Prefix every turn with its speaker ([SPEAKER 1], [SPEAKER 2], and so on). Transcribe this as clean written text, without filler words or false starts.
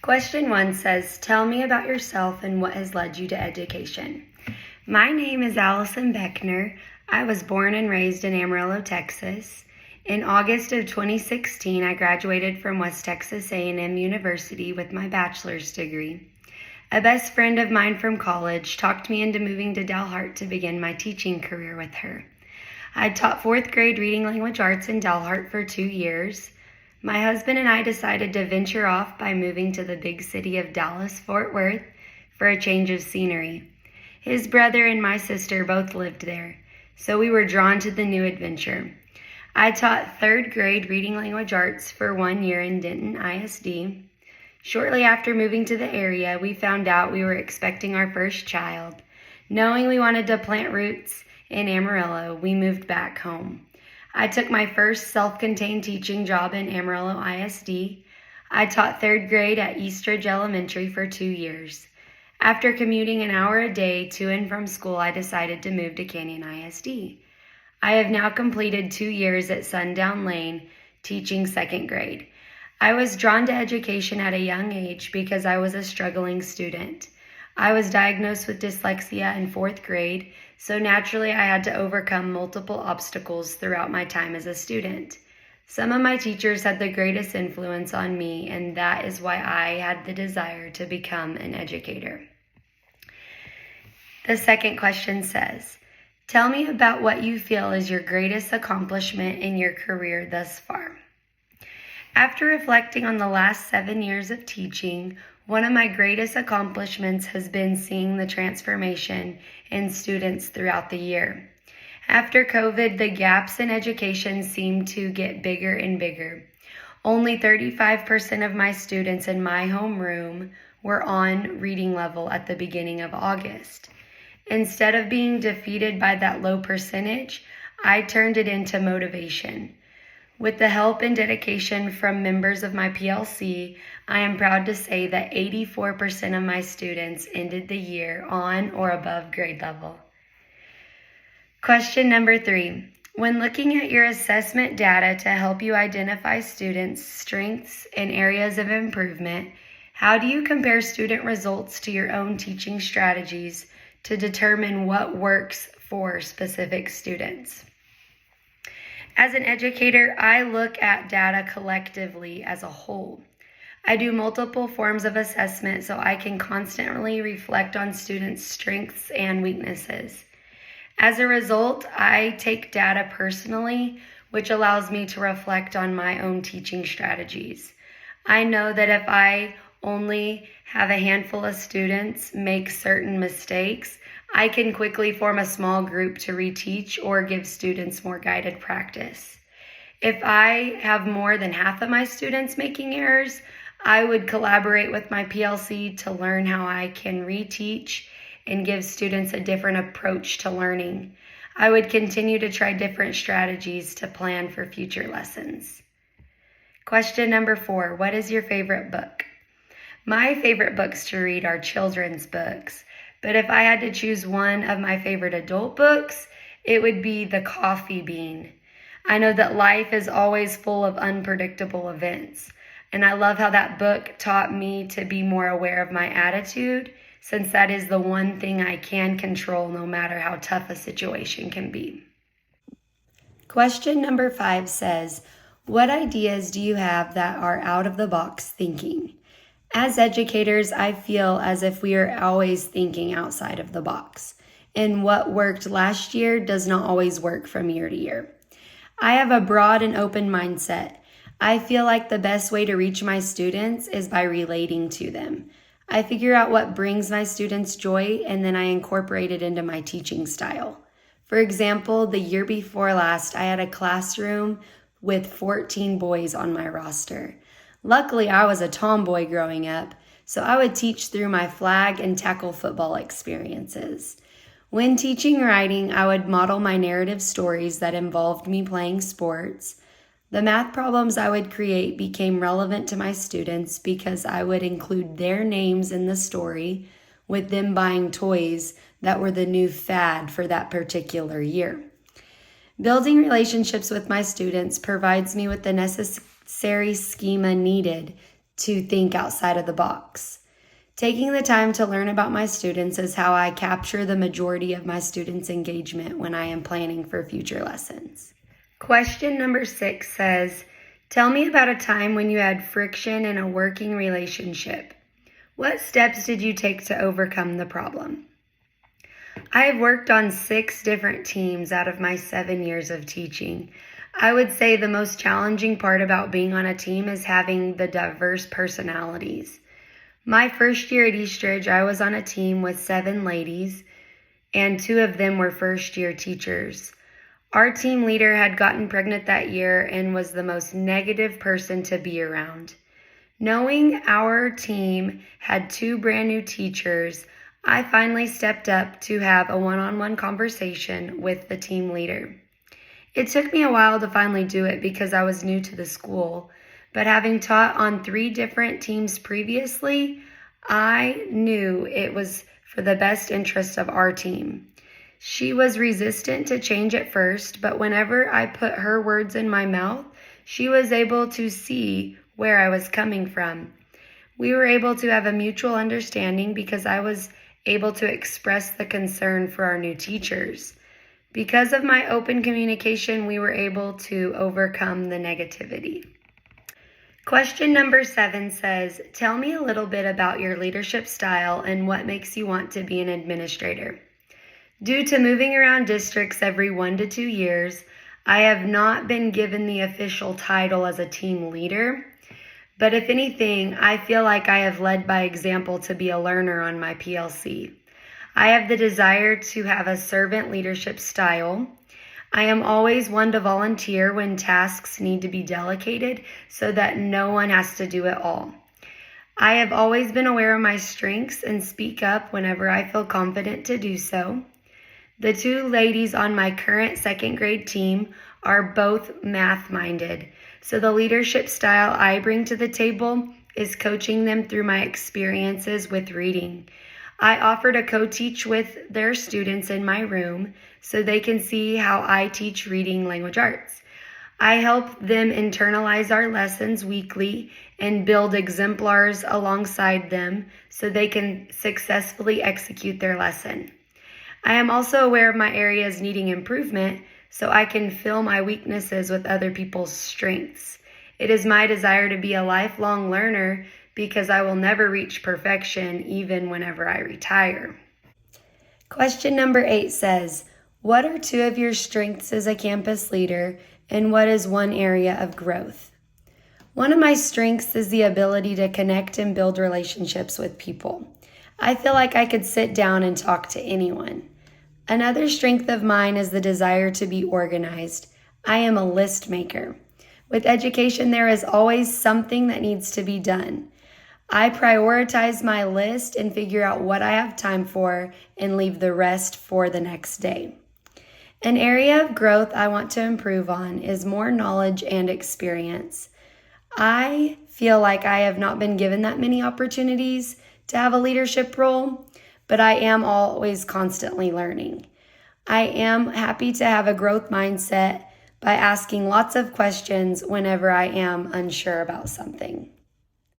[SPEAKER 1] Question 1 says, tell me about yourself and what has led you to education. My name is Allison Beckner. I was born and raised in Amarillo, Texas. In August of 2016, I graduated from West Texas A&M University with my bachelor's degree. A best friend of mine from college talked me into moving to Dalhart to begin my teaching career with her. I taught 4th grade reading language arts in Dalhart for 2 years. My husband and I decided to venture off by moving to the big city of Dallas-Fort Worth for a change of scenery. His brother and my sister both lived there, so we were drawn to the new adventure. I taught 3rd grade reading language arts for 1 year in Denton ISD. Shortly after moving to the area, we found out we were expecting our first child. Knowing we wanted to plant roots in Amarillo, we moved back home. I took my first self-contained teaching job in Amarillo ISD. I taught 3rd grade at Eastridge Elementary for 2 years. After commuting an hour a day to and from school, I decided to move to Canyon ISD. I have now completed 2 years at Sundown Lane, teaching 2nd grade. I was drawn to education at a young age because I was a struggling student. I was diagnosed with dyslexia in 4th grade, so naturally I had to overcome multiple obstacles throughout my time as a student. Some of my teachers had the greatest influence on me, and that is why I had the desire to become an educator. The second question says, tell me about what you feel is your greatest accomplishment in your career thus far. After reflecting on the last 7 years of teaching, one of my greatest accomplishments has been seeing the transformation in students throughout the year. After COVID, the gaps in education seemed to get bigger and bigger. Only 35% of my students in my homeroom were on reading level at the beginning of August. Instead of being defeated by that low percentage, I turned it into motivation. With the help and dedication from members of my PLC, I am proud to say that 84% of my students ended the year on or above grade level. Question number 3. When looking at your assessment data to help you identify students' strengths and areas of improvement, how do you compare student results to your own teaching strategies to determine what works for specific students? As an educator, I look at data collectively as a whole. I do multiple forms of assessment so I can constantly reflect on students' strengths and weaknesses. As a result, I take data personally, which allows me to reflect on my own teaching strategies. I know that if I only have a handful of students make certain mistakes, I can quickly form a small group to reteach or give students more guided practice. If I have more than half of my students making errors, I would collaborate with my PLC to learn how I can reteach and give students a different approach to learning. I would continue to try different strategies to plan for future lessons. Question number 4, what is your favorite book? My favorite books to read are children's books. But if I had to choose one of my favorite adult books, it would be The Coffee Bean. I know that life is always full of unpredictable events, and I love how that book taught me to be more aware of my attitude, since that is the one thing I can control no matter how tough a situation can be. Question number 5 says, what ideas do you have that are out of the box thinking? As educators, I feel as if we are always thinking outside of the box, and what worked last year does not always work from year to year. I have a broad and open mindset. I feel like the best way to reach my students is by relating to them. I figure out what brings my students joy, and then I incorporate it into my teaching style. For example, the year before last, I had a classroom with 14 boys on my roster. Luckily, I was a tomboy growing up, so I would teach through my flag and tackle football experiences. When teaching writing, I would model my narrative stories that involved me playing sports. The math problems I would create became relevant to my students because I would include their names in the story, with them buying toys that were the new fad for that particular year. Building relationships with my students provides me with the necessary schema needed to think outside of the box. Taking the time to learn about my students is how I capture the majority of my students' engagement when I am planning for future lessons. Question number 6 says, tell me about a time when you had friction in a working relationship. What steps did you take to overcome the problem? I have worked on 6 different teams out of my 7 years of teaching. I would say the most challenging part about being on a team is having the diverse personalities. My first year at Eastridge, I was on a team with 7 ladies, and 2 of them were first-year teachers. Our team leader had gotten pregnant that year and was the most negative person to be around. Knowing our team had 2 brand new teachers, I finally stepped up to have a one-on-one conversation with the team leader. It took me a while to finally do it because I was new to the school, but having taught on 3 different teams previously, I knew it was for the best interest of our team. She was resistant to change at first, but whenever I put her words in my mouth, she was able to see where I was coming from. We were able to have a mutual understanding because I was able to express the concern for our new teachers. Because of my open communication, we were able to overcome the negativity. Question number 7 says, tell me a little bit about your leadership style and what makes you want to be an administrator. Due to moving around districts every 1 to 2 years, I have not been given the official title as a team leader, but if anything, I feel like I have led by example to be a learner on my PLC. I have the desire to have a servant leadership style. I am always one to volunteer when tasks need to be delegated so that no one has to do it all. I have always been aware of my strengths and speak up whenever I feel confident to do so. The 2 ladies on my current 2nd grade team are both math-minded, so the leadership style I bring to the table is coaching them through my experiences with reading. I offer to co-teach with their students in my room so they can see how I teach reading language arts. I help them internalize our lessons weekly and build exemplars alongside them so they can successfully execute their lesson. I am also aware of my areas needing improvement so I can fill my weaknesses with other people's strengths. It is my desire to be a lifelong learner because I will never reach perfection even whenever I retire. Question number 8 says, what are 2 of your strengths as a campus leader and what is one area of growth? One of my strengths is the ability to connect and build relationships with people. I feel like I could sit down and talk to anyone. Another strength of mine is the desire to be organized. I am a list maker. With education, there is always something that needs to be done. I prioritize my list and figure out what I have time for and leave the rest for the next day. An area of growth I want to improve on is more knowledge and experience. I feel like I have not been given that many opportunities to have a leadership role, but I am always constantly learning. I am happy to have a growth mindset by asking lots of questions whenever I am unsure about something.